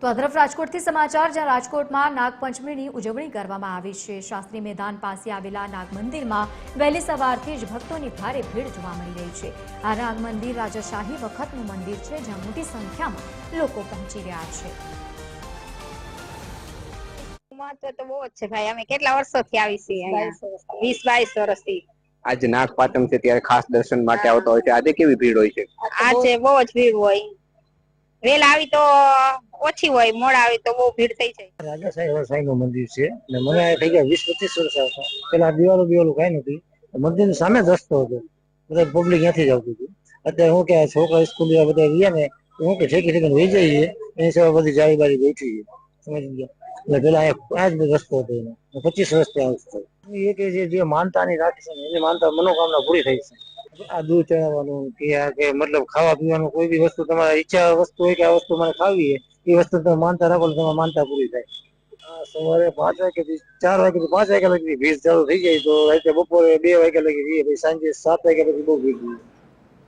તો આ તરફ રાજકોટથી સમાચાર, જ્યાં રાજકોટમાં નાગપંચમીની ઉજવણી કરવામાં આવી છે। શાસ્ત્રી મેદાન પાસે આવેલા નાગ મંદિરમાં વહેલી સવારથી જ ભક્તોની ભારે ભીડ જોવા મળી રહી છે। આ નાગ મંદિર રાજાશાહી વખતનું મંદિર છે, જ્યાં મોટી સંખ્યામાં લોકો પહોંચી રહ્યા છે। મહત્વ તો બહુ જ છે ભાઈ, અમે કેટલા વર્ષોથી આવી છીએ, 20-22 વર્ષથી। આજે નાગ પાંચમ છે ત્યારે ખાસ દર્શન માટે આવતા હોય છે, આજે કેવી ભીડ હોય છે? આજે બહુ જ ભીડ હોય, વેલા આવી તો ઓછી હોય, મોડા આવી તો બહુ ભીડ થઈ જાય। રાજાશાહી નું મંદિર છે ને મને થઈ ગયા 20-25 વર્ષ આવતા। પેલા દિવાલો કઈ નથી, મંદિર ની સામે જ રસ્તો હતો, બધા પબ્લિક ત્યાંથી જ આવતું હતું। અત્યારે હું કે છોકરા સ્કૂલ બધા ગયા ને હું કે ઠેકી વહી જઈએ, એની સેવા બધી જારી બારી બેઠી છે, સમજી ગયા। એટલે પેલા આ જ રસ્તો હતો, એનો 25 વર્ષથી આવતો। એ કે જે માનતાની રાખી છે એની માનતા મનોકામના પૂરી થઈ છે। આ દૂધ ચડાવવાનું કે મતલબ ખાવા પીવાનું કોઈ બી વસ્તુ તમારી ઈચ્છા વસ્તુ હોય કે આ વસ્તુ મને ખાવી એ વસ્તુ તમે માનતા રાખો તમારી માનતા પૂરી થાય। સવારે 5 વાગ્યાથી 4 વાગ્યાથી 5 વાગ્યા લગી ભીડ ચાલુ થઈ જાય, તો રાતે બપોરે 2 વાગ્યા લગી, સાંજે 7 વાગ્યા લગી બહુ ભીડ હોય।